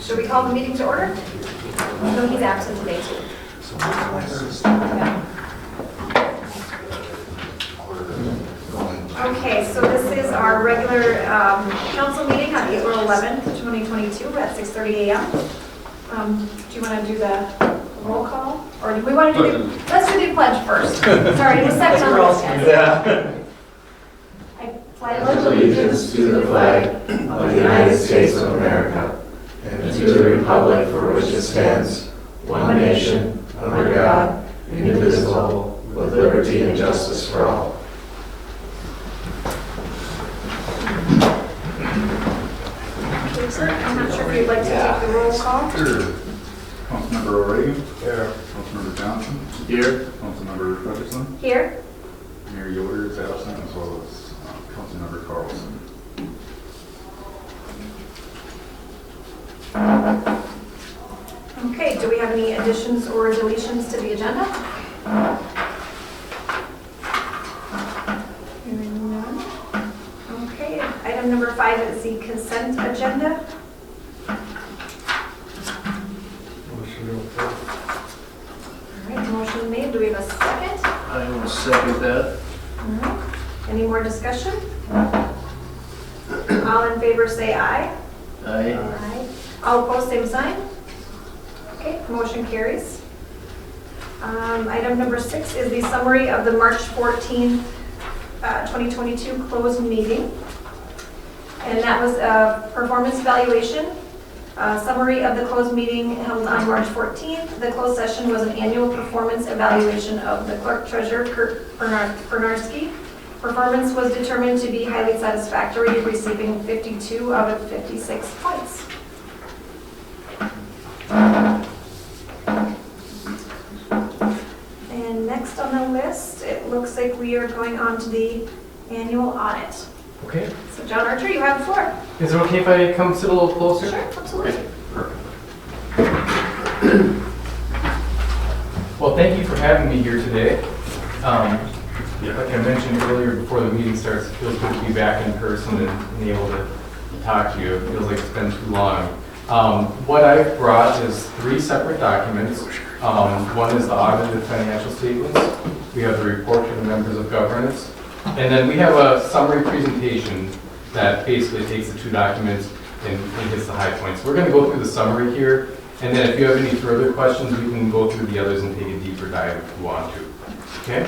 Should we call the meeting to order? No, he's absent today too. Yeah. Okay, so this is our regular council meeting on April 11th, 2022 at 6:30 a.m. Do you want to do the roll call? Or do we want to do, let's do the pledge first. Sorry, the second on the list, guys. I pledge allegiance to the flag of the United States of America and to the republic for which it stands, one nation, under God, indivisible, with liberty and justice for all. Okay, sir, I'm not sure if you'd like to take the roll call. Sure. Councilmember O'Regan. Here. Councilmember Johnson. Here. Councilmember Hutchinson. Here. Mayor Yoder is absent, as well as Councilmember Carlson. Okay, do we have any additions or deletions to the agenda? Hearing none. Okay, item number 5 is the consent agenda. All right, motion made. Do we have a second? I will second that. All right. Any more discussion? All in favor say aye. Aye. Aye. All opposed, same sign. Okay, motion carries. Item number 6 is the summary of the March 14th, 2022 closed meeting. And that was a performance evaluation. Summary of the closed meeting held on March 14th. The closed session was an annual performance evaluation of the clerk treasurer, Kurt Bernarski. Performance was determined to be highly satisfactory, receiving 52 out of 56 points. And next on the list, it looks like we are going on to the annual audit. Okay. So John Archer, you have the floor. Is it okay if I come sit a little closer? Sure, absolutely. Well, thank you for having me here today. Like I mentioned earlier before the meeting starts, it feels good to be back in person and able to talk to you. It feels like it's been too long. What I've brought is 3 separate documents. One is the audited financial statements. We have the report to the members of governance. And then we have a summary presentation that basically takes the 2 documents and hits the high points. We're going to go through the summary here, and then if you have any further questions, we can go through the others and take a deeper dive if you want to. Okay?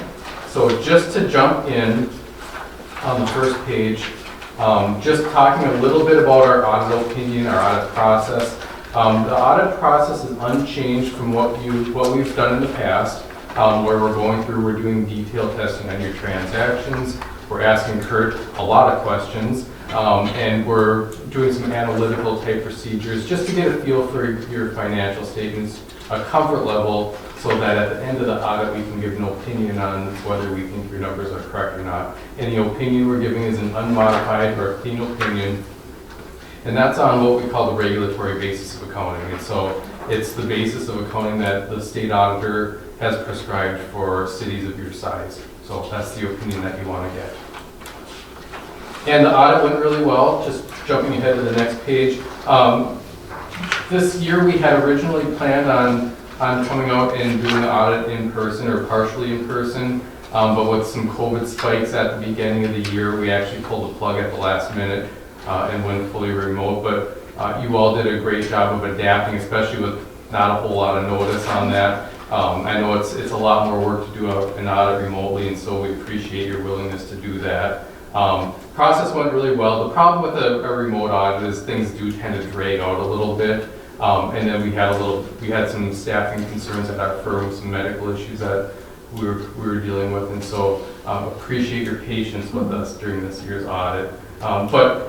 So just to jump in on the first page, just talking a little bit about our audit opinion, our audit process. The audit process is unchanged from what we've done in the past. Where we're going through, we're doing detailed testing on your transactions. We're asking Kurt a lot of questions, and we're doing some analytical type procedures just to get a feel for your financial statements, a comfort level, so that at the end of the audit we can give an opinion on whether we think your numbers are correct or not. And the opinion we're giving is an unmodified or a clean opinion, and that's on what we call the regulatory basis of accounting. And so it's the basis of accounting that the state auditor has prescribed for cities of your size. So that's the opinion that you want to get. And the audit went really well. Just jumping ahead to the next page. This year we had originally planned on coming out and doing the audit in person or partially in person. But with some COVID spikes at the beginning of the year, we actually pulled the plug at the last minute and went fully remote. But you all did a great job of adapting, especially with not a whole lot of notice on that. I know it's a lot more work to do an audit remotely, and so we appreciate your willingness to do that. Process went really well. The problem with a remote audit is things do tend to drag out a little bit. And then we had some staffing concerns at our firm, some medical issues that we were dealing with, and so appreciate your patience with us during this year's audit. But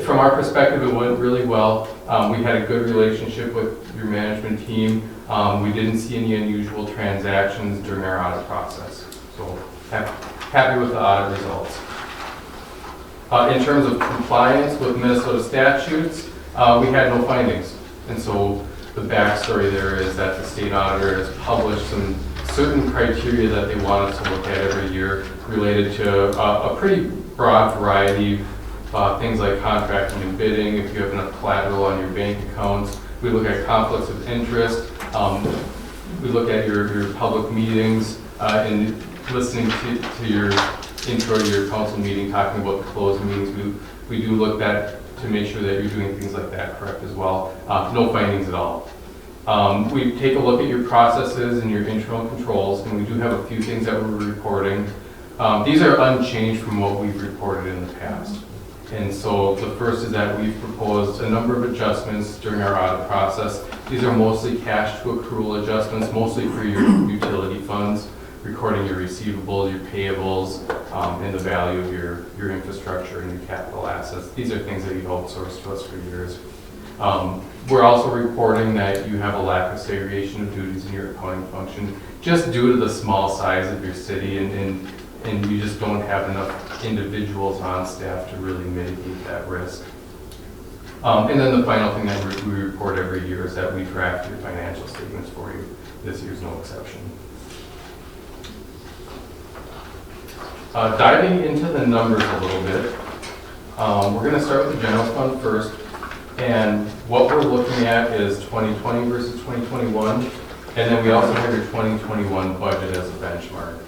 from our perspective, it went really well. We had a good relationship with your management team. We didn't see any unusual transactions during our audit process. So happy with the audit results. In terms of compliance with Minnesota statutes, we had no findings. And so the backstory there is that the state auditor has published some certain criteria that they want us to look at every year related to a pretty broad variety of things like contracting and bidding, if you have enough collateral on your bank accounts, We look at conflicts of interest. We look at your public meetings and listening to your intro to your council meeting, talking about the closed meetings. We do look at to make sure that you're doing things like that correct as well. No findings at all. We take a look at your processes and your internal controls, and we do have a few things that we're reporting. These are unchanged from what we've reported in the past. And so the first is that we've proposed a number of adjustments during our audit process. These are mostly cash to accrual adjustments, mostly for your utility funds, recording your receivables, your payables, and the value of your infrastructure and your capital assets. These are things that you've outsourced to us for years. We're also reporting that you have a lack of segregation of duties in your accounting function, just due to the small size of your city, and you just don't have enough individuals on staff to really mitigate that risk. And then the final thing that we report every year is that we draft your financial statements for you. This year's no exception. Diving into the numbers a little bit, we're going to start with the general fund first. And what we're looking at is 2020 versus 2021. And then we also have your 2021 budget as a benchmark.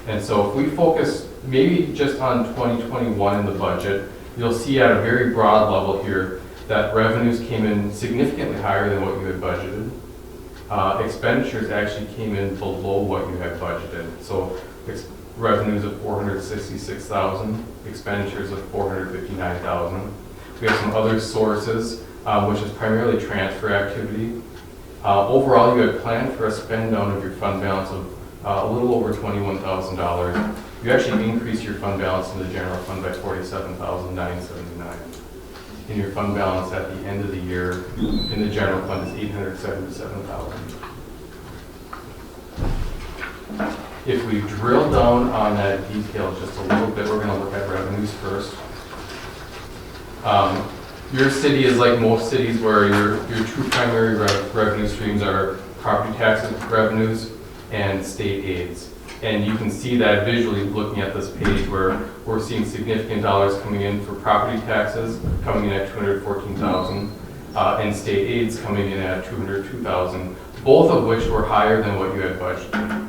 And so if we focus maybe just on 2021 in the budget, you'll see at a very broad level here that revenues came in significantly higher than what you had budgeted. Expenditures actually came in below what you had budgeted. So revenues of $466,000, expenditures of $459,000. We have some other sources, which is primarily transfer activity. Overall, you had planned for a spend down of your fund balance of a little over $21,000. You actually increased your fund balance in the general fund by $47,979. And your fund balance at the end of the year in the general fund is $877,000. If we drill down on that detail just a little bit, we're going to look at revenues first. Your city is like most cities where your two primary revenue streams are property tax revenues and state aids. And you can see that visually looking at this page where we're seeing significant dollars coming in for property taxes, coming in at $214,000, and state aids coming in at $202,000, both of which were higher than what you had budgeted.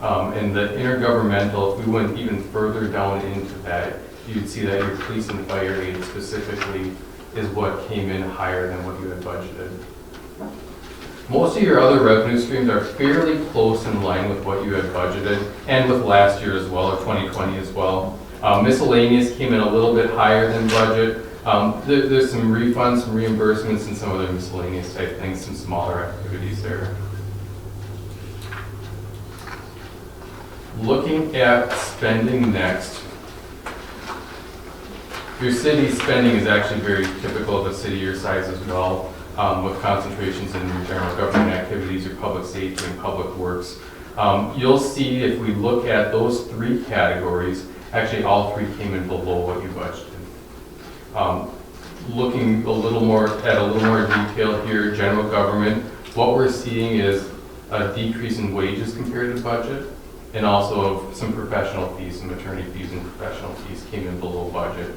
And the intergovernmental, if we went even further down into that, you'd see that your police and fire aid specifically is what came in higher than what you had budgeted. Most of your other revenue streams are fairly close in line with what you had budgeted, and with last year as well, or 2020 as well. Miscellaneous came in a little bit higher than budget. There's some refunds, some reimbursements, and some other miscellaneous type things, some smaller activities there. Looking at spending next, your city's spending is actually very typical of a city your size as well, with concentrations in your general government activities, your public safety, and public works. You'll see if we look at those three categories, actually all three came in below what you budgeted. Looking a little more detail here, general government, what we're seeing is a decrease in wages compared to budget, and also some professional fees, some attorney fees and professional fees came in below budget.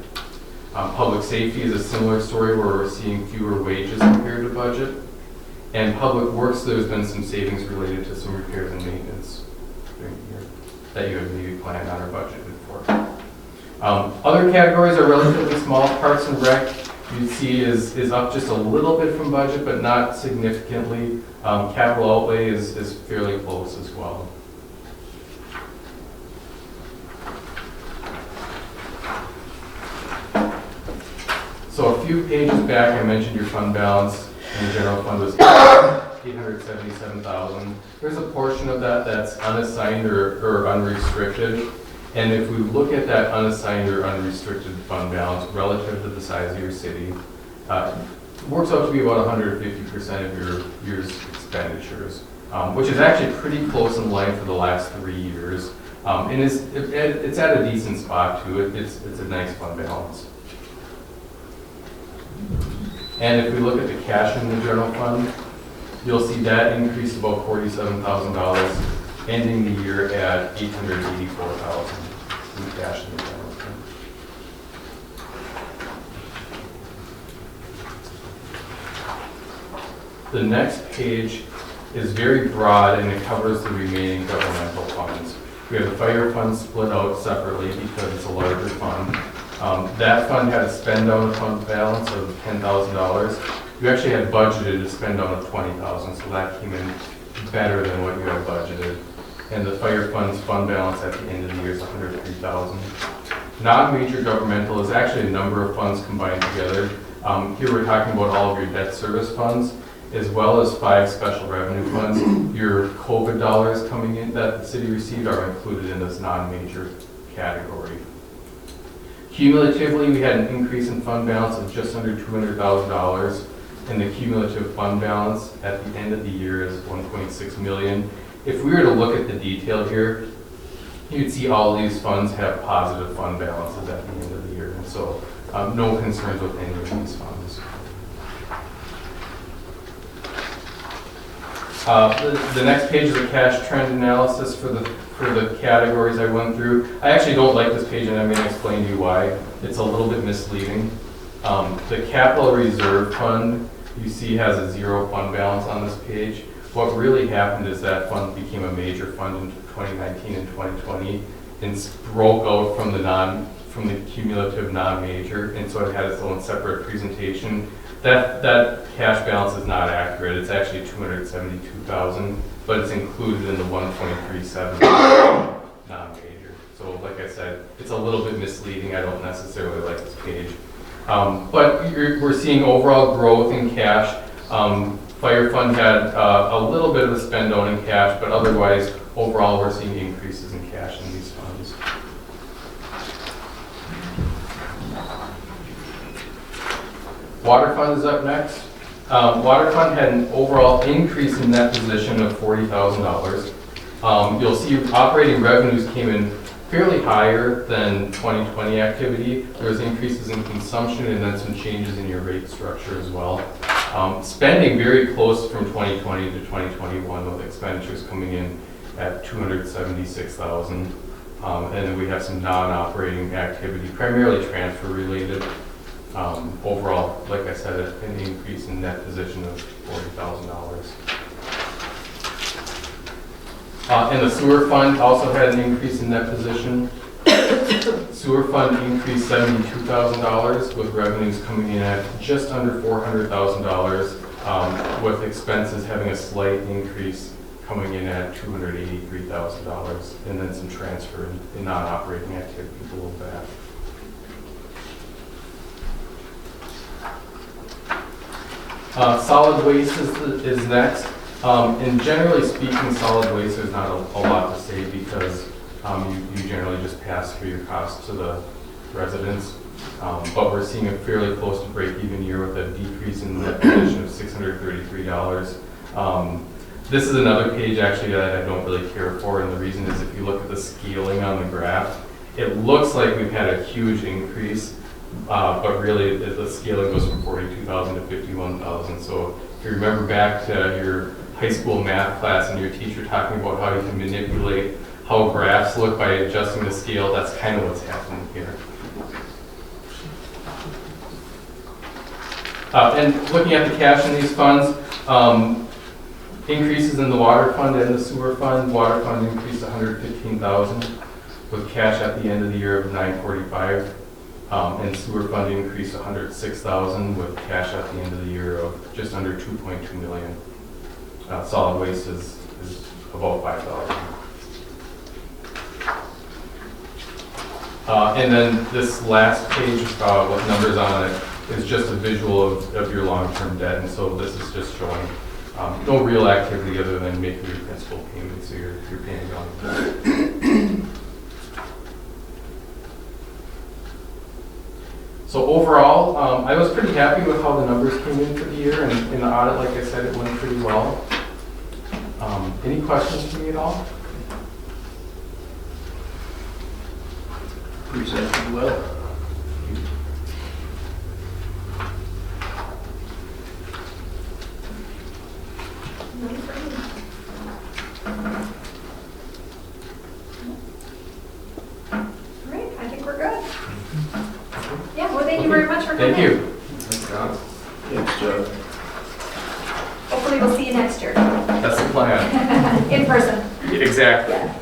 Public safety is a similar story where we're seeing fewer wages compared to budget. And public works, there's been some savings related to some repairs and maintenance during the year that you had maybe planned on or budgeted for. Other categories are relatively small. Parks and rec, you see is up just a little bit from budget, but not significantly. Capital outlay is fairly close as well. So a few pages back, I mentioned your fund balance in the general fund was $877,000. There's a portion of that that's unassigned or unrestricted. And if we look at that unassigned or unrestricted fund balance relative to the size of your city, it works out to be about 150% of your year's expenditures, which is actually pretty close in line for the last 3 years. And it's at a decent spot too. It's a nice fund balance. And if we look at the cash in the general fund, you'll see that increase about $47,000, ending the year at $884,000 in cash in the general fund. The next page is very broad and it covers the remaining governmental funds. We have the fire fund split out separately because it's a larger fund. That fund had a spend down fund balance of $10,000. You actually had budgeted to spend down of $20,000, so that came in better than what you had budgeted. And the fire fund's fund balance at the end of the year is $103,000. Non-major governmental is actually a number of funds combined together. Here we're talking about all of your debt service funds, as well as 5 special revenue funds. Your COVID dollars coming in that the city received are included in this non-major category. Cumulatively, we had an increase in fund balance of just under $200,000, and the cumulative fund balance at the end of the year is $1.6 million. If we were to look at the detail here, you'd see all these funds have positive fund balances at the end of the year, and so no concerns with any of these funds. The next page is a cash trend analysis for the categories I went through. I actually don't like this page, and I'm going to explain to you why. It's a little bit misleading. The capital reserve fund, you see, has a 0 fund balance on this page. What really happened is that fund became a major fund in 2019 and 2020 and broke out from the cumulative non-major, and so it had its own separate presentation. That cash balance is not accurate. It's actually $272,000, but it's included in the 1.37 non-major. So like I said, it's a little bit misleading. I don't necessarily like this page. But we're seeing overall growth in cash. Fire fund had a little bit of a spend down in cash, but otherwise, overall, we're seeing increases in cash in these funds. Water fund is up next. Water fund had an overall increase in net position of $40,000. You'll see operating revenues came in fairly higher than 2020 activity. There was increases in consumption and then some changes in your rate structure as well. Spending very close from 2020 to 2021 with expenditures coming in at $276,000. And then we have some non-operating activity, primarily transfer related. Overall, like I said, an increase in net position of $40,000. And the sewer fund also had an increase in net position. Sewer fund increased $72,000 with revenues coming in at just under $400,000, with expenses having a slight increase coming in at $283,000, and then some transfer in non-operating activity below that. Solid waste is next. And generally speaking, solid waste, there's not a lot to say because you generally just pass through your costs to the residents. But we're seeing a fairly close to break-even year with a decrease in net position of $633. This is another page actually that I don't really care for, and the reason is if you look at the scaling on the graph, it looks like we've had a huge increase. But really, the scaling goes from 42,000 to 51,000. So if you remember back to your high school math class and your teacher talking about how you can manipulate how graphs look by adjusting the scale, that's kind of what's happening here. And looking at the cash in these funds, increases in the water fund and the sewer fund. Water fund increased $115,000 with cash at the end of the year of $945,000. And sewer fund increased $106,000 with cash at the end of the year of just under $2.2 million. Solid waste is about $5,000. And then this last page with numbers on it is just a visual of your long-term debt, and so this is just showing no real activity other than making your principal payments, so you're paying down debt. So overall, I was pretty happy with how the numbers came in for the year, and in the audit, like I said, it went pretty well. Any questions for me at all? Presented well. All right, I think we're good. Yeah, well, thank you very much for coming. Thank you. Thanks, John. Thanks, John. Okay, hopefully we'll see you next year, That's the plan. in person. Exactly. Yeah.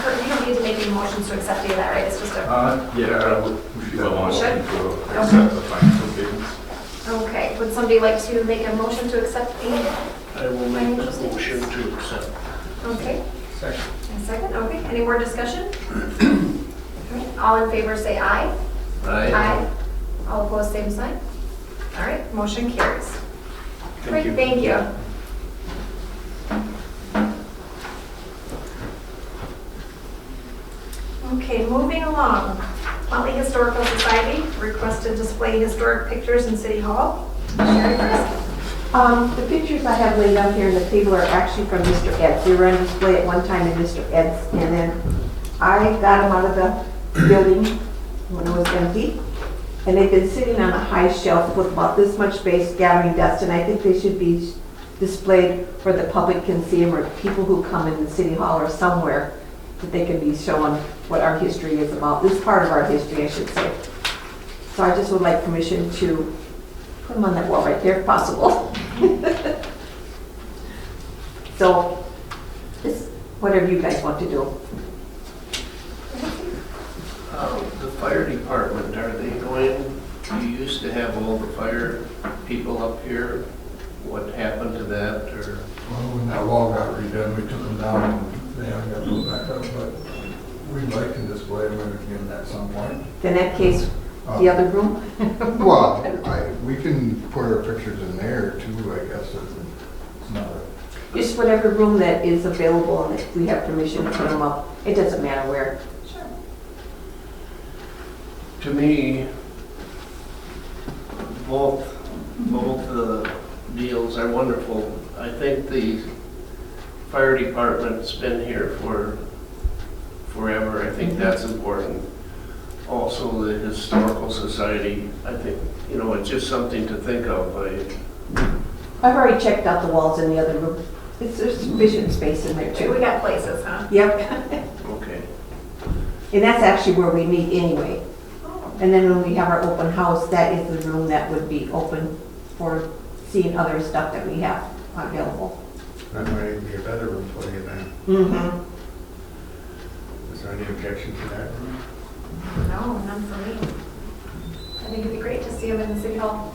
Kurt, you don't need to make any motions to accept any of that, right? It's just a, Yeah, we should have one We should? to accept the financial statements. okay. Would somebody like to make a motion to accept the, I will make a motion to accept. okay? Second. A second, okay. Any more discussion? Okay. All in favor say aye. Aye. All opposed, same sign. All right, motion carries. Thank you. Thank you. Okay, moving along. Motley Historical Society requested display historic pictures in City Hall. Sherry first. The pictures I have laid out here in the table are actually from Mr. Ed's. They were on display at one time in Mr. Ed's, and then I got them out of the building when it was empty. And they've been sitting on a high shelf with about this much space gathering dust, and I think they should be displayed where the public can see them, or people who come in the City Hall or somewhere, that they can be shown what our history is about. This part of our history, I should say. So I just would like permission to put them on that wall right there if possible. So, it's whatever you guys want to do. The fire department, are they going, you used to have all the fire people up here. What happened to that, or? Well, when that wall got redone, we took them down and they haven't got put back up, but we'd like to display them again at some point. In that case, the other room? Well, we can put our pictures in there too, I guess, if it's not a. Just whatever room that is available, and if we have permission to put them up, it doesn't matter where. Sure. To me, both the deals are wonderful. I think the fire department's been here for forever. I think that's important. Also, the historical society, I think, it's just something to think of. I've already checked out the walls in the other room. There's sufficient space in there We too. got places, huh? Yep. Okay. And that's actually where we meet anyway. Oh, And then when we have our open house, that is the room that would be open for seeing other stuff that we have available. That might even be a better room for you then. Mm-hmm. Is there any objection to that room? no, none for me. I think it'd be great to see them in the City Hall.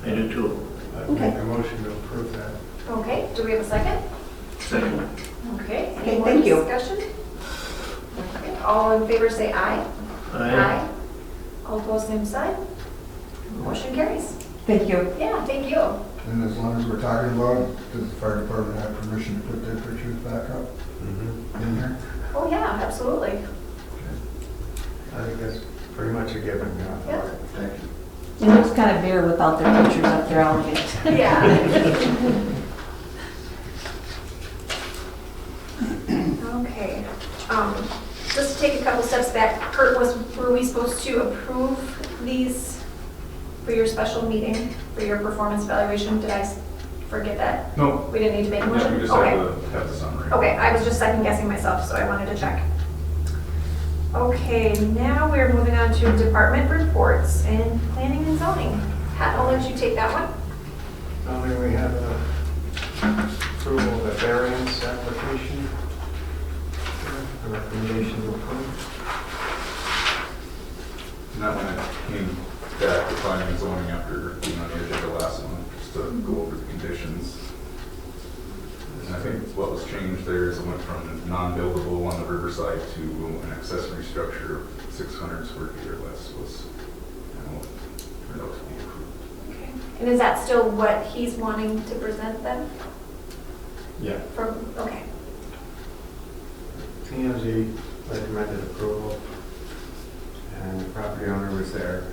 I do too. I'd Okay. make a motion to approve that. Okay, do we have a second? Second. Okay. Okay, Any more thank you. discussion? Okay, all in favor say aye. Aye. All opposed, same sign. Motion carries. Thank you. Yeah, thank you. And as long as we're talking about it, does the fire department have permission to put their pictures back up in here? Oh, yeah, absolutely. I think that's pretty much a given, yeah. Yeah. Thank you. It looks kind of bare without their pictures up there, I'll admit. Yeah. Okay, just to take a couple steps back, Kurt, were we supposed to approve these for your special meeting, for your performance evaluation? Did I forget that? No, We didn't need to make a yeah, motion? we just Okay. have the summary. Okay, I was just second guessing myself, so I wanted to check. Okay, now we're moving on to department reports and planning and zoning. Pat, I'll let you take that one. Only we have a approval of a variance application. A recommendation to approve. And that one came back to planning and zoning after being on the agenda last month, just to go over the conditions. And I think what was changed there is it went from non-buildable on the riverside to an accessory structure of 600 square feet or less was, what turned out to be approved. Okay. And is that still what he's wanting to present then? Yeah. Okay. TMZ recommended approval, and the property owner was there.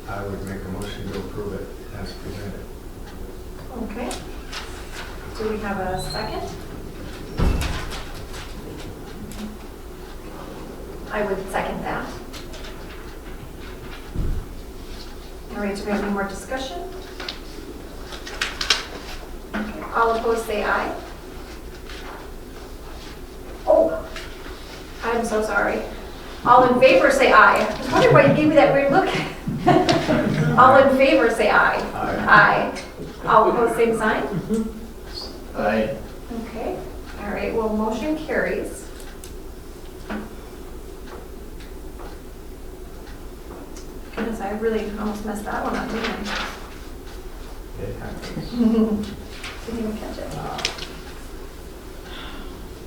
I would make a motion to approve it as presented. Okay. Do we have a second? I would second that. All right, do we have any more discussion? All opposed, say aye. Oh, I'm so sorry. All in favor, say aye. I was wondering why you gave me that weird look. All in favor, say aye. Aye. All opposed, same sign? Aye. Okay, all right, well, motion carries. Goodness, I really almost messed that one up, didn't I? Didn't even catch it.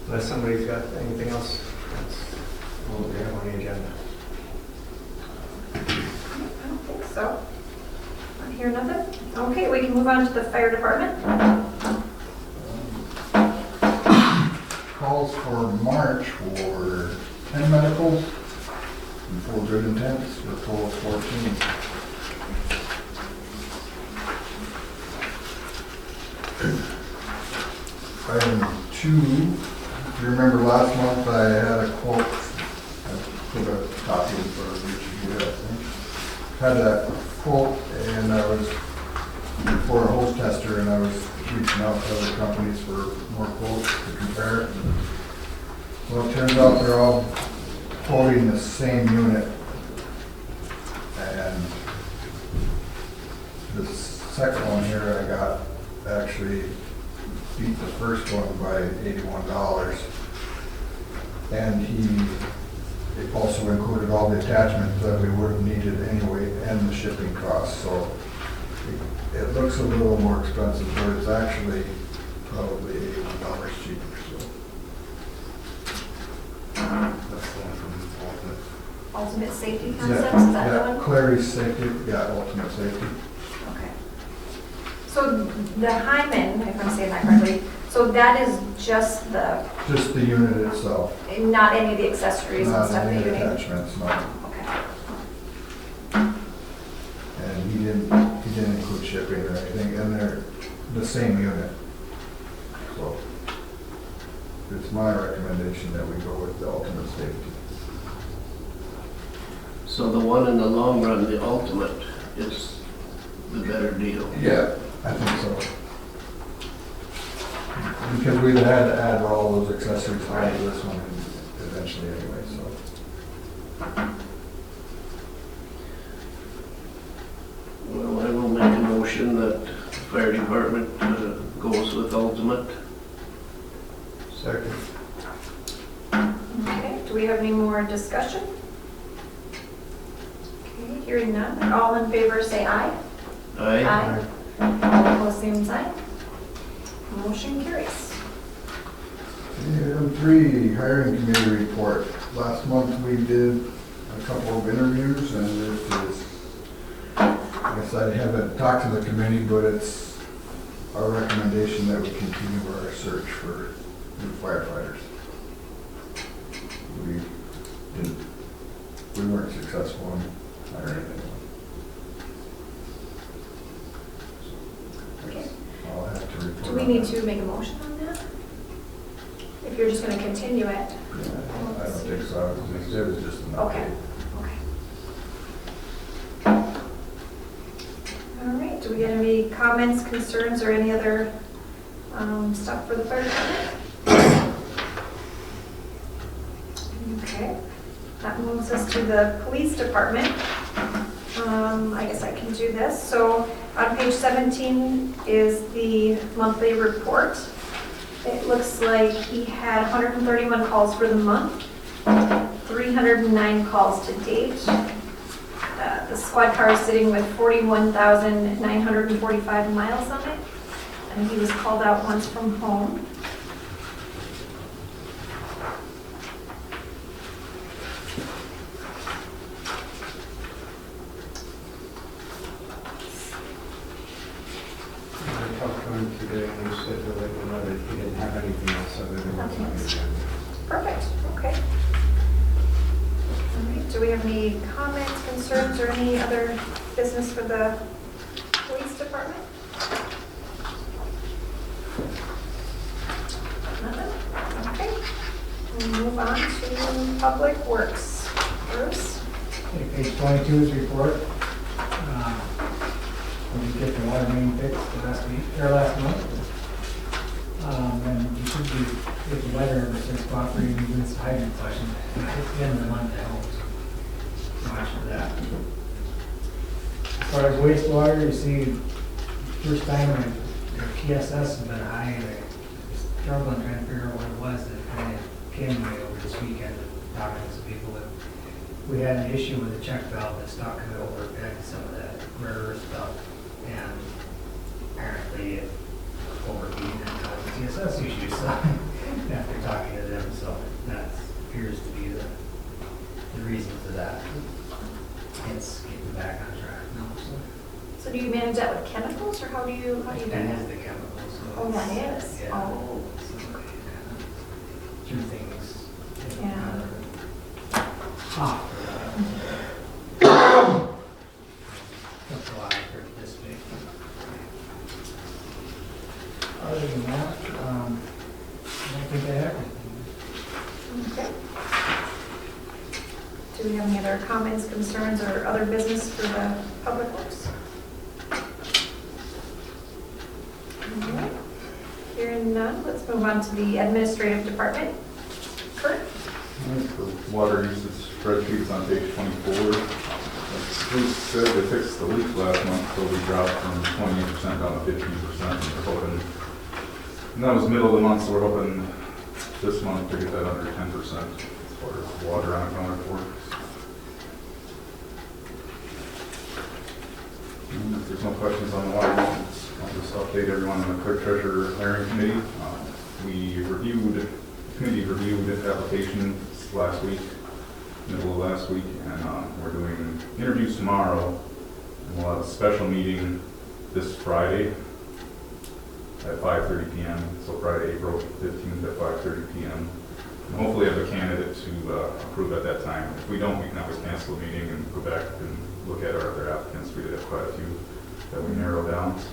Unless somebody's got anything else, that's all we have on the agenda. I don't think so. Not hear nothing? Okay, we can move on to the fire department. Calls for March for 10 medicals and 4 good intents, for a total of 14. Item 2, if you remember last month I had a quote, I put a copy in for each of you, I think. Had a quote and I was, for a hose tester, and I was reaching out to other companies for more quotes to compare it. Well, it turns out they're all quoting the same unit. And the second one here I got actually beat the first one by $81. And it also included all the attachments that we would have needed anyway and the shipping costs. So it looks a little more expensive, but it's actually probably $81 cheaper. So That's the one from Ultimate. Ultimate Safety Concepts, is that the yeah, one? Clary's Safety, yeah, Ultimate Safety. Okay. So the Hyman, if I'm saying that correctly, so that is just the, Just the unit itself, not any of the accessories and not stuff that any you need? attachments, no. Okay. And he didn't include shipping or anything, and they're the same unit. So it's my recommendation that we go with the Ultimate Safety. So the one in the long run, the Ultimate, is the better deal. Yeah, I think so. Because we'd had to add all those accessories onto this one eventually anyway, so. Well, I will make a motion that the fire department goes with Ultimate. Second. Okay, do we have any more discussion? Okay, hearing none, all in favor say aye. Aye. All opposed, same sign. Motion carries. Item 3, hiring committee report. Last month we did a couple of interviews, and this is, I guess I haven't talked to the committee, but it's our recommendation that we continue our search for new firefighters. We weren't successful in hiring anyone. Okay. I'll have to report. Do we on need that. to make a motion on that? If you're just going to continue it? Yeah, I don't think so. It was just an Okay. update. Okay. All right, do we get any comments, concerns, or any other stuff for the fire department? Okay, that moves us to the police department. I guess I can do this. So on page 17 is the monthly report. It looks like he had 131 calls for the month, 309 calls to date. The squad car is sitting with 41,945 miles on it, and he was called out once from home. I talked to him today and he said to let me know that he didn't have anything else other than what's on the agenda. Perfect, okay. All right, do we have any comments, concerns, or any other business for the police department? Nothing? Okay. We'll move on to public works. Bruce? Okay, page 22 is report. We did get the water main fixed last week, or last month. And you should be, with the weather ever since cooperating with this hydrant flushing, it's the end of the month, I hope. Watch for that. As far as wastewater, you see, first time their PSS has been high, and they're struggling trying to figure out what it was that kind of came to me over this weekend, talking to some people that we had an issue with a check valve that's stuck and overfed some of that rare earth stuff, and apparently it overheated and caused TSS issues, so after talking to them, so that appears to be the reason for that. It's getting back on track now, so. So do you manage that with chemicals, or how do you do That that? is the chemicals. So Oh, that it's- is? Yeah. Oh. So, two things. Yeah. Ah. That's a lot for this week. Other than that, I don't think I have anything. Okay. Do we have any other comments, concerns, or other business for the public works? All right. Hearing none, let's move on to the administrative department. Kurt? The water usage spreadsheet is on page 24. Bruce said they fixed the leak last month, so we dropped from 28% down to 15%. We're hoping, and that was middle of the month, so we're hoping this month to get that under 10% as far as water on account for. If there's no questions on the water, I'll just update everyone on the clerk treasurer hiring committee. The committee reviewed applications last week, middle of last week, and we're doing interviews tomorrow. And we'll have a special meeting this Friday at 5:30 p.m. So Friday, April 15th at 5:30 p.m. And hopefully have a candidate to approve at that time. If we don't, we can always cancel the meeting and go back and look at our other applicants. We did have quite a few that we narrowed down. So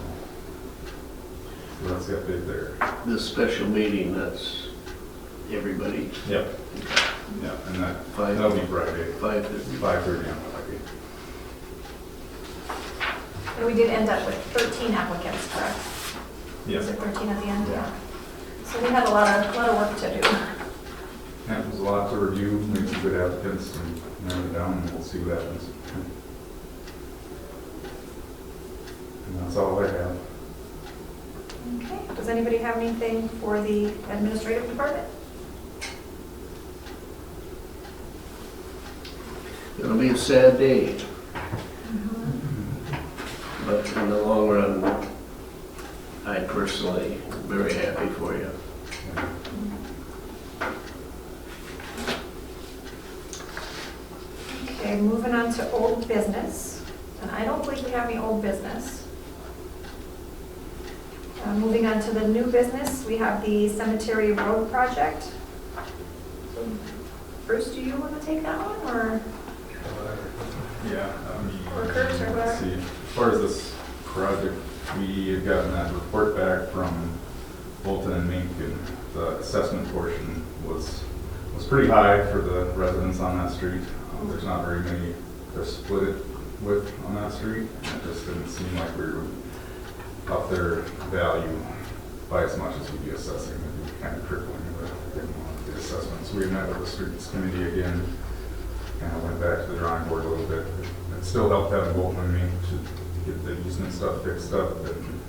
that's the update there. This special meeting, that's everybody, Yep. Yeah, and Five. that'll be Friday, 5:30. 5:30 on Friday. And we did end up with 13 applicants, correct? Yes. Was it 13 at the end? Yeah. So we had a lot of work to do. Yeah, it was a lot to review, made some good applicants, and narrowed it down, and we'll see what happens. And that's all I have. Okay. Does anybody have anything for the administrative department? It'll be a sad day, but in the long run, I personally am very happy for you. Okay, moving on to old business. And I don't believe we have any old business. Moving on to the new business, we have the cemetery road project. So, Bruce, do you want to take that one, or? Yeah, Or Kurt's, or let's see. As far as this project, we had gotten that report back from Bolton and Mink, and the assessment portion was pretty high for the residents on that street. There's not very many to split it with on that street. It just didn't seem like we were up their value by as much as we'd be assessing. It'd be kind of crippling the assessments. We met with the streets committee again, and I went back to the drawing board a little bit. It still helped having Bolton and Mink to get the easement stuff fixed up and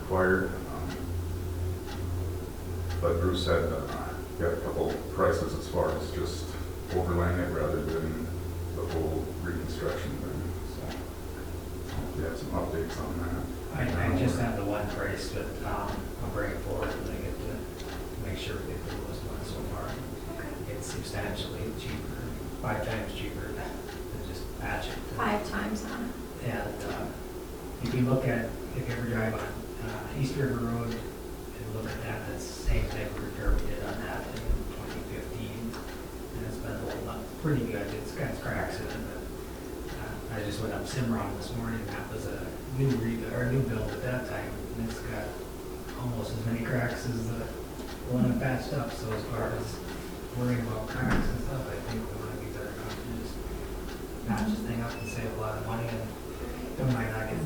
acquired. But Bruce had got a couple prices as far as just overlaying it rather than the whole reconstruction thing. So we have some updates on that. I just have the one price, but I'll bring it forward and I get to make sure we get the lowest one so far. It's substantially cheaper, 5 times cheaper than just patch it. 5 times, huh? And if you look at, if you ever drive on East River Road and look at that, that's the same type of repair we did on that in 2015. And it's been holding up pretty good. It's got cracks in it, but I just went up Cimarron this morning. That was a new build at that time. And it's got almost as many cracks as the one that patched up. So as far as worrying about cracks and stuff, I think we want to be better off to just patch this thing up and save a lot of money. And we might not get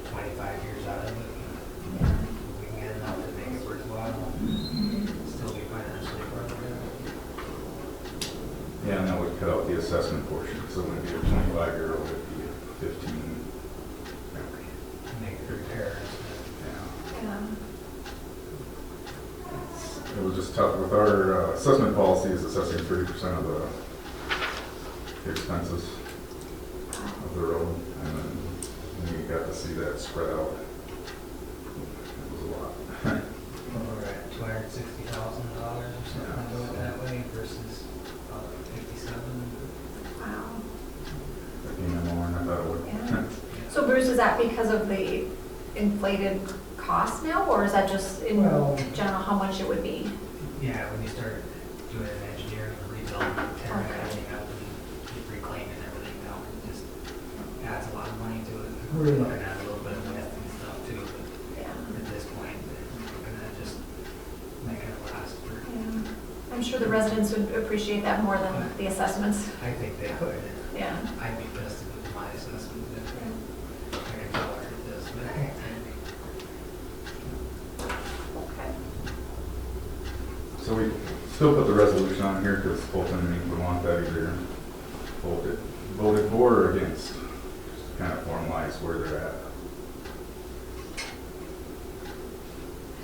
25 years out of it, but we can get enough to make it worthwhile. assessment portion, so it wouldn't be a 25-year-old, it'd be a 15. Make the repairs. Yeah. Yeah. It was just tough with our assessment policy is assessing 30% of the expenses of the road, and then we got to see that spread out. It was a lot. We're at $260,000 or something, do it that way versus 57. Wow. That came in more than I thought it would. Yeah. So Bruce, is that because of the inflated cost now, or is that just in Well- general how much it would be? Yeah, when you start doing an engineering rebuild, tearing everything up and keep reclaiming everything now, it just adds a lot of money to it. We're looking at a little bit of lift and stuff too, but Yeah. at this point, we're looking at just making it last for, Yeah. I'm sure the residents would appreciate that more than the assessments. I think they would. Yeah. I'd be pissed with my assessment if I can tolerate this, but Okay. So we still put the resolution on here because Fulton would want that either voted for or against, just to kind of formalize where they're at.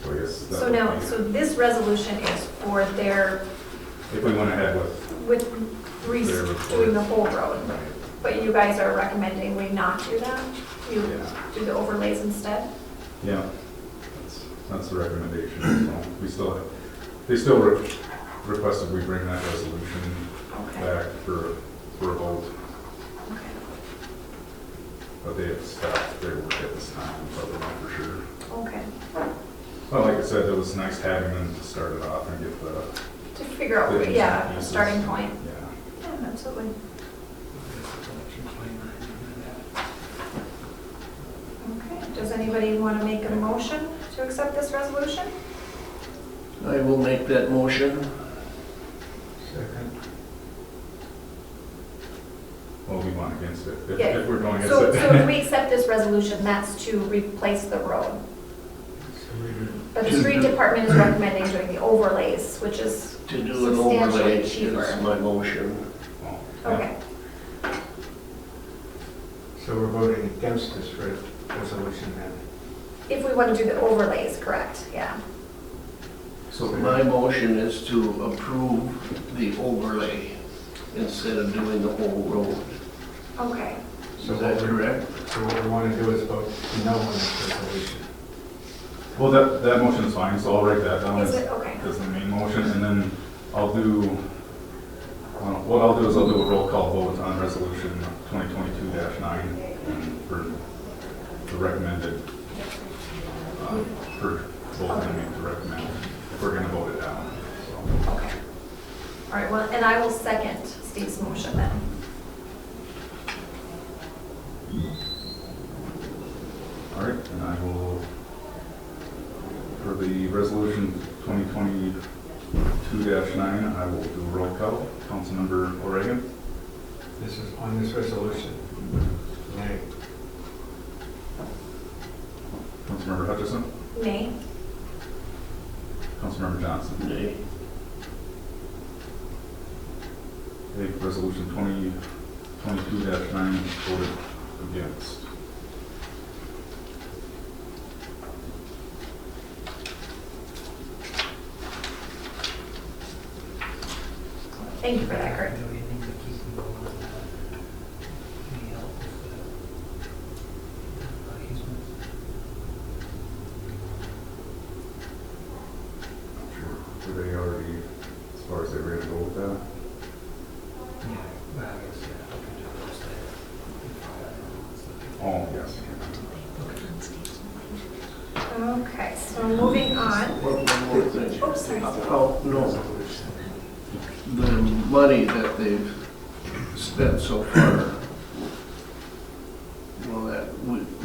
So I guess that So would now, be- so this resolution is for their, if we went ahead with, with Their report. doing the whole road, but you guys are recommending we not do that? You Yeah. do the overlays instead? yeah, that's the recommendation. So they still requested we bring that resolution Okay. back for a vote, Okay. but they have stopped their work at this time, so they know for sure. Okay. Well, like I said, it was nice having them to start it off and get the. To figure out, the yeah, a pieces. starting point. Yeah. Yeah, absolutely. Okay. Does anybody want to make a motion to accept this resolution? I will make that motion. Second. Well, we want against it, Yeah. if we're going against So it. if we accept this resolution, that's to replace the road. But the street department is recommending doing the overlays, which is To do an overlay substantially cheaper. is my motion. Oh, Okay. So we're voting against this resolution then? If we want to do the overlays, correct, yeah. So my motion is to approve the overlay instead of doing the whole road. Okay. Is that correct? So what we want to do is vote no on this resolution. Well, that motion is fine, so I'll write that down Is as it, okay. the main motion, and then I'll do, what I'll do is I'll do a roll call vote on resolution 2022-9 for the recommended, for both of them to recommend, if we're gonna vote it down, so. Okay. All right, well, and I will second Steve's motion then. All right, and I will, for the resolution 2022-9, I will do a roll call. Councilmember O'Regan? This is on this resolution. Nay. Councilmember Hutchison? Nay. Councilmember Johnson? Nay. Okay, resolution 2022-9 voted against. Thank you for that, Kurt. Do we need to keep them going on that? Any help with the easement? Sure. Were they already, as far as they were ready to go with that? Yeah, well, I guess, yeah, we can do those there. Oh, yes. Okay, so moving on. One more thing. Oh, sorry. Oh, no. The money that they've spent so far,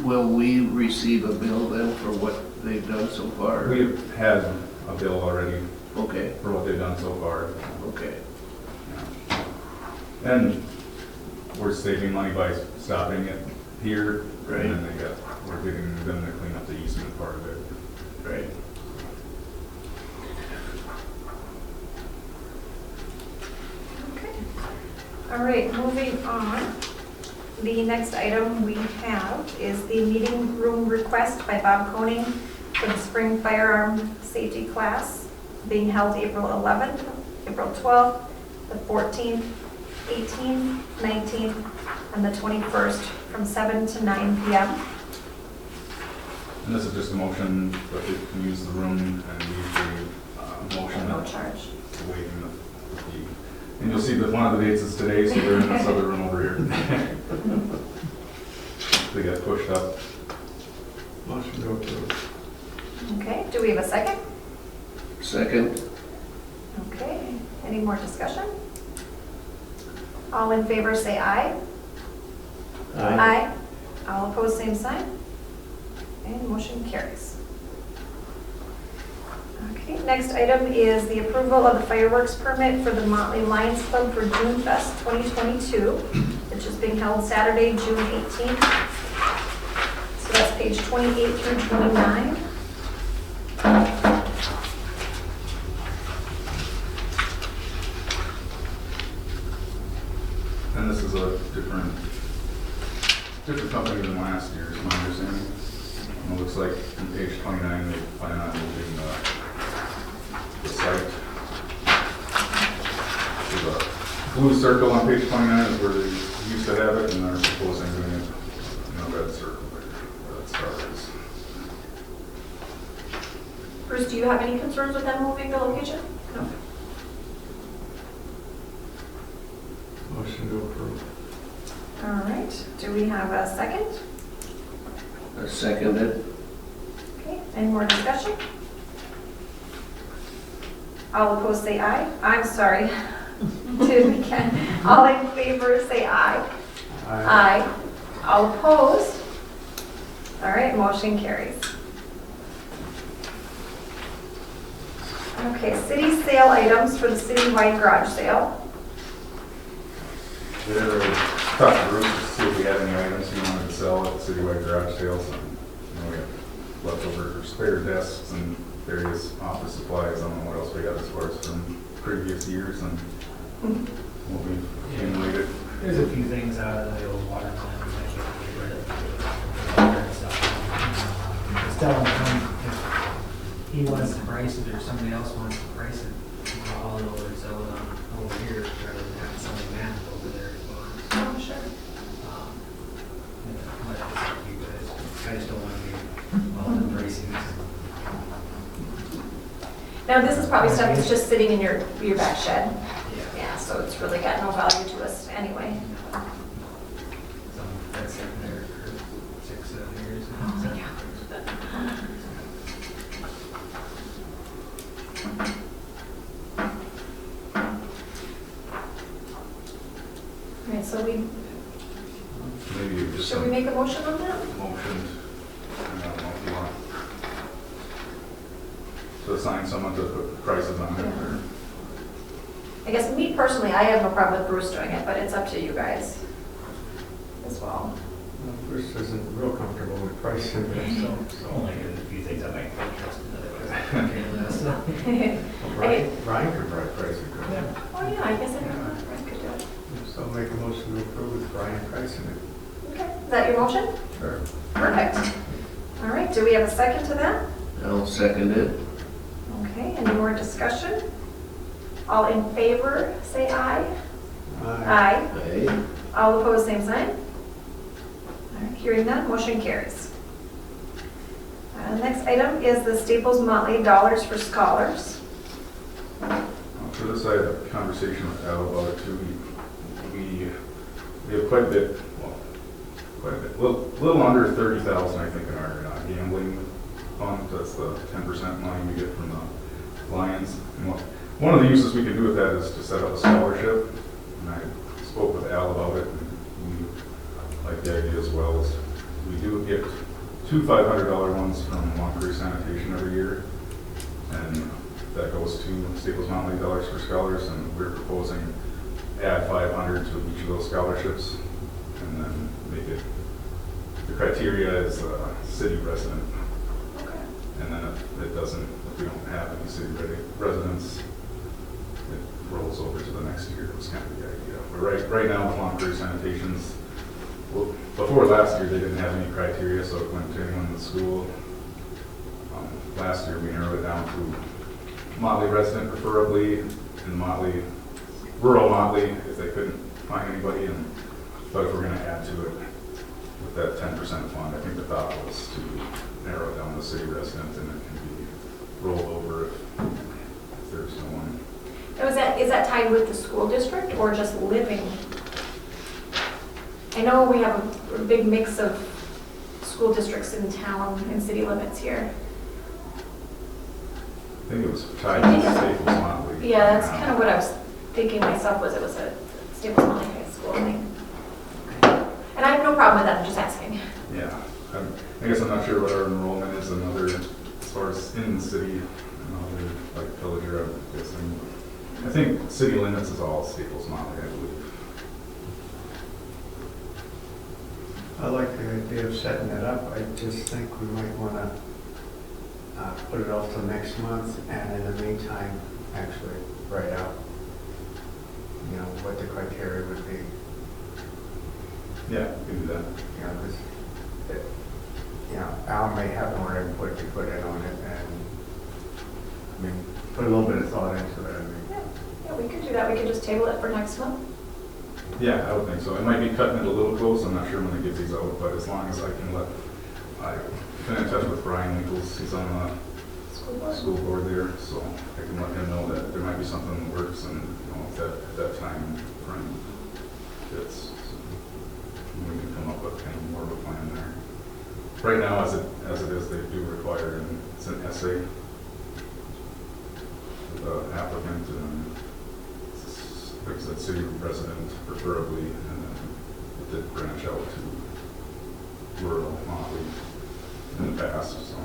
will we receive a bill then for what they've done so far? We've had a bill already Okay, for what they've done so far. okay. Yeah. And we're saving money by stopping it here. Right. And then we're giving them to clean up the easement part of it. Right. Okay. All right, moving on. The next item we have is the meeting room request by Bob Koenig for the spring firearm safety class being held April 11th, April 12th, the 14th, 18th, 19th, and the 21st from 7 to 9 p.m. And this is just a motion that they can use the room and leave the motion No that charge. waiving the fee. And you'll see that one of the dates is today, so they're in this other room over here. They got pushed up. Motion to approve. Okay, do we have a second? Second. Okay, any more discussion? All in favor say aye. Aye. All opposed, same sign. And motion carries. Okay, next item is the approval of the fireworks permit for the Motley Lions Club for June Fest 2022, which is being held Saturday, June 18th. So that's page 28 through 29. And this is a different company than last year, is my understanding. And it looks like on page 29, they plan on moving the site. There's a blue circle on page 29 is where they used to have it, and they're proposing doing it in a red circle where that star is. Bruce, do you have any concerns with them moving the location? No. Motion to approve. All right, do we have a second? I seconded. Okay, any more discussion? All opposed say aye. I'm sorry. Do it again. All in favor say aye. Aye. All opposed? All right, motion carries. Okay, city sale items for the citywide garage sale. Did ever talk to Bruce to see if we had any items he wanted to sell at citywide garage sales? And, we have leftover spare desks and various office supplies. I don't know what else we got as far as from previous years and what we accumulated. There's a few things out of the old water plant that I can't get rid of. Just tell him if he wants to price it or somebody else wants to price it, I'll over and sell it on over here rather than having somebody manage over there. Oh, sure. But it's up to you guys. I just don't want to be all embracing this. Now, this is probably stuff that's just sitting in your back shed. Yeah. Yeah, so it's really got no value to us anyway. So that's sitting there for 6-7 years. Oh, yeah. All right, so Maybe just should we some make a motion on that? motion. I don't know if you want to assign someone to put prices on it or. I guess me personally, I have no problem with Bruce doing it, but it's up to you guys as well. Bruce isn't real comfortable with pricing it, so. Only there's a few things I might be interested in. Brian could write pricing. Yeah. Oh, yeah, I guess I could do it. So make a motion to approve with Brian pricing it. Okay, is that your motion? Sure. Perfect. All right, do we have a second to that? I'll second it. Okay, any more discussion? All in favor, say aye. Aye. Aye. All opposed, same sign. All right, hearing none, motion carries. Next item is the Staples Motley Dollars for Scholars. For this, I had a conversation with Al about it too. We have quite a bit, little under 30,000, I think, in our gambling fund. That's the 10% money we get from the Lions. And one of the uses we could do with that is to set up a scholarship. And I spoke with Al about it, and we like the idea as well. As we do get 2 $500 ones from Montgomery Sanitation every year, and that goes to Staples Motley Dollars for Scholars, and we're proposing add 500 to each of those scholarships, and then make it, the criteria is a city resident. Okay. And then if it doesn't, if we don't have any city residents, it rolls over to the next year was kind of the idea. But right now with Long Prairie Sanitation's, well, before last year, they didn't have any criteria, so it went to anyone in the school. Last year, we narrowed it down to Motley resident preferably, and Motley, rural Motley, if they couldn't find anybody. But if we're gonna add to it with that 10% fund, I think the thought was to narrow it down to city residents, and it can be rolled over if there's no one. Now, is that tied with the school district or just living? I know we have a big mix of school districts in town and city limits here. I think it was tied to Staples Motley. Yeah, that's kind of what I was thinking myself, was it was a Staples Motley High School thing. And I have no problem with that, I'm just asking. Yeah, I guess I'm not sure what our enrollment is in other, as far as in the city, and other, like Pillager, I'm guessing. I think city limits is all Staples Motley, I believe. I like the idea of setting it up. I just think we might want to put it off till next month, and in the meantime, actually write out, you know, what the criteria would be. Yeah, we can do that. You know, because, you know, Al may have more input to put in on it, and, I mean, put a little bit of thought into it, I mean. Yeah, we could do that. We could just table it for next month. Yeah, I would think so. It might be cutting it a little close. I'm not sure when they get these out, but as long as I can I've been in touch with Brian Nichols. He's on the school board there, so I can let him know that there might be something in the works, and you know, if that time frame fits, so we can come up with kind of more of a plan there. Right now, as it is, they do require it's an essay for the applicant, and like I said, city resident preferably, and then it did branch out to rural Motley in the past, so.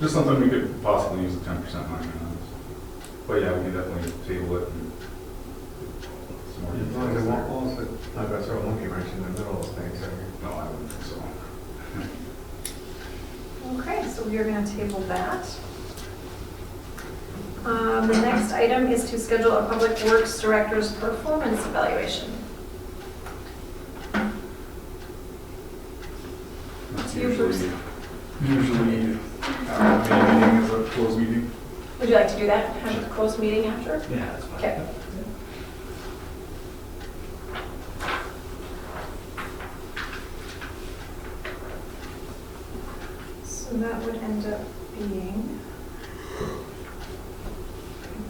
Just something we could possibly use a 10% money on. But yeah, we can definitely table it and get some more As long as details it there. won't also, not gonna throw a monkey wrench in the middle of things, I mean. No, I wouldn't think so. Okay, so we are going to table that. The next item is to schedule a Public Works Director's performance evaluation. That's To you, Bruce. Usually, our main meeting is a closed meeting. Would you like to do that? Have a closed meeting after? Yeah, that's fine. Okay. So that would end up being,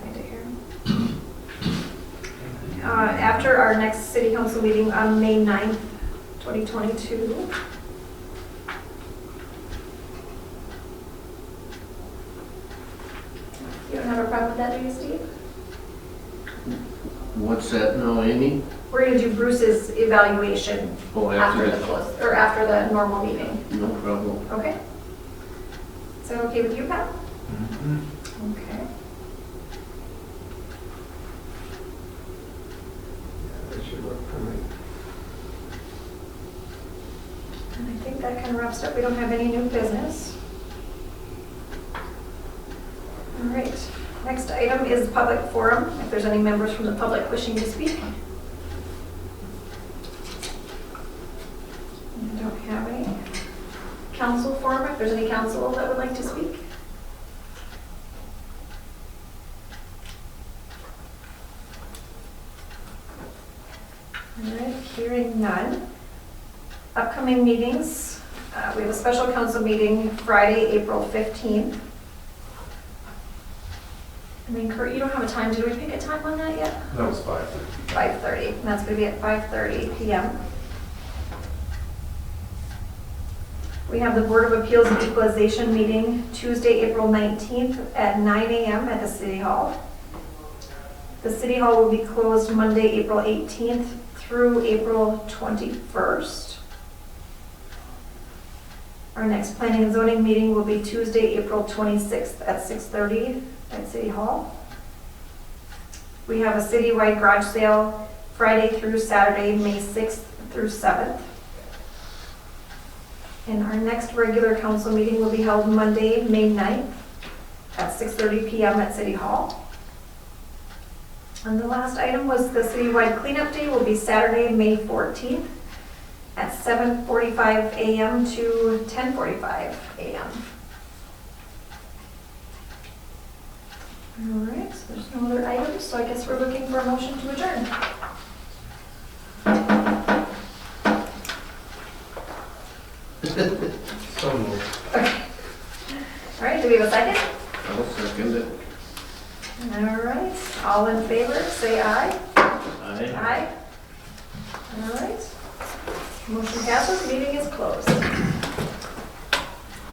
find it here. After our next city council meeting on May 9th, 2022. You don't have a problem with that, do you, Steve? What's that now, Amy? We're gonna do Bruce's evaluation Oh, after the close, or after the normal meeting. No problem. Okay? Is that okay with you, Pat? Mm-hmm. Okay. That should work for me. And I think that kind of wraps up. We don't have any new business. All right. Next item is public forum. If there's any members from the public wishing to speak. I don't have any. Council forum, if there's any council that would like to speak. All right, hearing none. Upcoming meetings, we have a special council meeting Friday, April 15th. I mean, Kurt, you don't have a time. Did we pick a time on that yet? That was 5:30. 5:30, and that's going to be at 5:30 p.m. We have the Board of Appeals and Equalization meeting Tuesday, April 19th at 9 a.m. at the City Hall. The City Hall will be closed Monday, April 18th through April 21st. Our next Planning and Zoning meeting will be Tuesday, April 26th at 6:30 at City Hall. We have a citywide garage sale Friday through Saturday, May 6th through 7th. And our next regular council meeting will be held Monday, May 9th at 6:30 p.m. at City Hall. And the last item was the citywide cleanup day will be Saturday, May 14th at 7:45 a.m. to 10:45 a.m. All right, so there's no other items, so I guess we're looking for a motion to adjourn. So moved. Okay. All right, do we have a second? I'll second it. All right, all in favor, say aye. Aye. Aye. All right. Motion passes, meeting is closed.